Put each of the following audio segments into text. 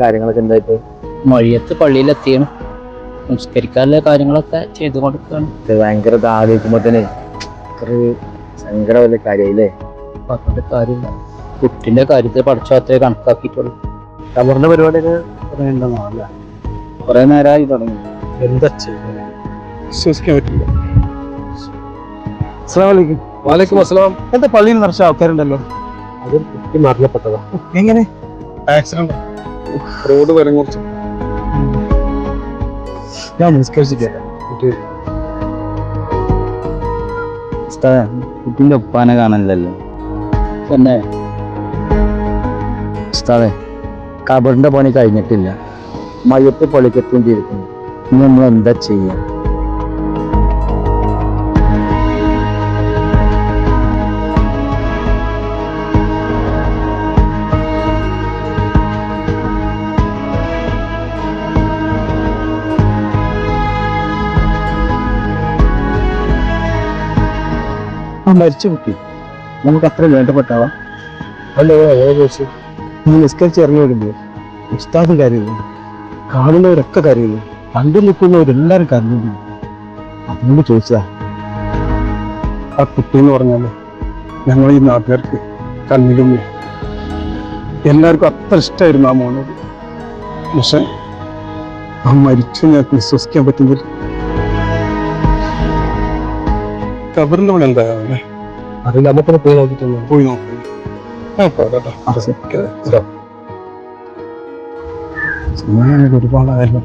കാര്യങ്ങളൊക്കെ എന്തായിട്ട് മൊഴിയത്ത് പള്ളിയിലെത്തിയാണ്. സംസ്കരിക്കാനുള്ള കാര്യങ്ങളൊക്കെ ചെയ്തു കൊടുക്കുകയാണ്. ഭയങ്കര ആലോചിക്കുമ്പോ തന്നെ സങ്കടമല്ലേ കാര്യമായില്ലേ? പറഞ്ഞിട്ട് കാര്യമില്ല. കുട്ടിന്റെ കാര്യത്തിൽ പഠിച്ചാത്തേ കണക്കാക്കിയിട്ടുള്ളൂ. കബറിന്റെ പരിപാടിയൊക്കെ കുറെ ഉണ്ടെന്നല്ല, കുറെ നേരമായി തുടങ്ങി. എന്താ വിശ്വസിക്കാൻ പറ്റില്ല. വാലേക്കും അസ്സലാം. എന്താ പള്ളിയിൽ നിറച്ച ആൾക്കാരുണ്ടല്ലോ? അതൊരു കുട്ടി മരണപ്പെട്ടതാ. എങ്ങനെ? ആക്സിഡന്റ്, റോഡ് വരെ കുറച്ച്. ഞാൻ നിസ്കരിച്ചിട്ടില്ല. കുട്ടിന്റെ ഒപ്പാനെ കാണാനില്ലല്ലോ. തന്നെ ഉസ്താദേ, കബറിന്റെ പണി കഴിഞ്ഞിട്ടില്ല, മയ്യത്ത് പള്ളിക്കെത്തിക്കൊണ്ടിരിക്കുന്നു. ഇനി നമ്മൾ എന്താ ചെയ്യാ? ആ മരിച്ച കുട്ടി നമുക്ക് അത്ര വേണ്ടപ്പെട്ടാവാ? അല്ലോ ചോദിച്ചു. നീ നിസ്കരിച്ച് ഇറങ്ങി വരുമ്പോ ഉസ്താദും കരയുന്നു, കാണുന്നവരൊക്കെ കരയുന്നു, കണ്ടു നിൽക്കുന്നവരെല്ലാരും കരഞ്ഞു. അതുകൊണ്ട് ചോദിച്ചതാ. ആ കുട്ടി എന്ന് പറഞ്ഞാല് ഞങ്ങൾ ഈ നാട്ടുകാർക്ക് കണ്ണിലും എല്ലാവർക്കും അത്ര ഇഷ്ടമായിരുന്നു ആ മോനോട്. പക്ഷെ ആ മരിച്ചു ഞങ്ങൾക്ക് വിശ്വസിക്കാൻ പറ്റുന്നില്ല. കബറിന്റെ പണി എന്തായാലേ അറിയില്ല, നമുക്കൊന്ന് പോയി നോക്കിയിട്ടൊന്നും. പോയി നോക്കുന്നു. ഒരുപാടായല്ലോ.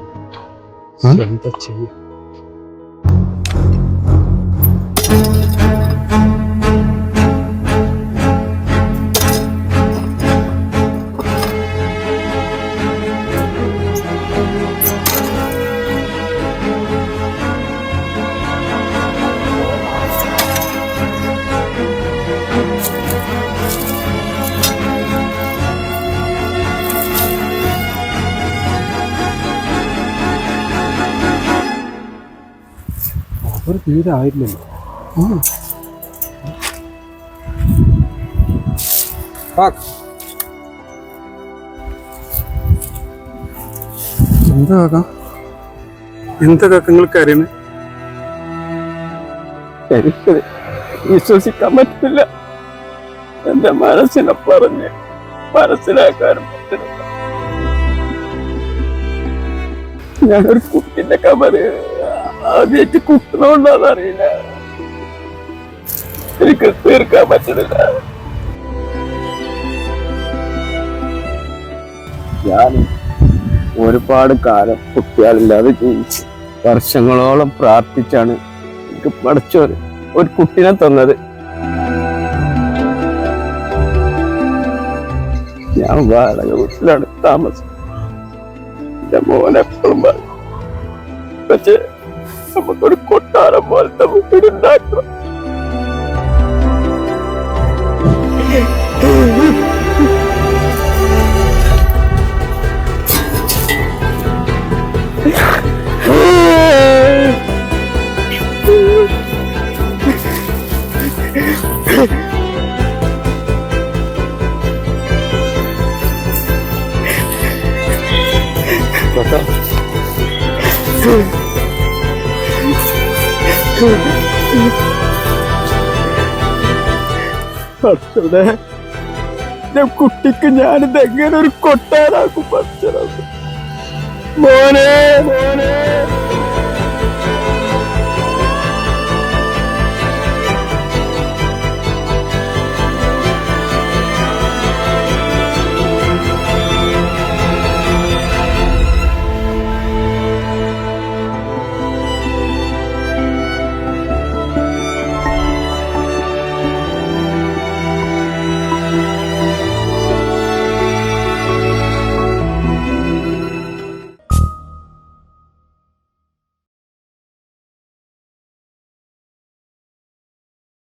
എന്താ ചെയ്യും? ഒരു തീരെ ആയില്ലല്ലോ. എന്താ കാക്ക, എന്താ കാക്ക നിങ്ങൾക്ക് അറിയണേ? എനിക്ക് വിശ്വസിക്കാൻ പറ്റില്ല. എന്റെ മനസ്സിനെ പറഞ്ഞ് മനസ്സിലാക്കാനും പറ്റുന്നില്ല. ഞാനൊരു കുട്ടിന്റെ കബറ് ആദ്യമായിട്ട് കുട്ടണോണ്ടാന്നറിയില്ല. എനിക്ക് തീർക്കാൻ പറ്റുന്നില്ല. ഞാൻ ഒരുപാട് കാലം കുട്ടികളില്ലാതെ ജീവിച്ചു. വർഷങ്ങളോളം പ്രാർത്ഥിച്ചാണ് എനിക്ക് പഠിച്ചോര് ഒരു കുട്ടിനെ തന്നത്. ഞാൻ വാടക വീട്ടിലാണ് താമസം. എന്റെ മോനെപ്പോഴും പറയും, പക്ഷേ നമുക്കൊരു കൊട്ടാരം പോലത്തെ വീടുണ്ടാക്കണം. കുട്ടിക്ക് ഞാനിത് എങ്ങനെ ഒരു കൊട്ടാരാക്കും? മോനെ മോനെ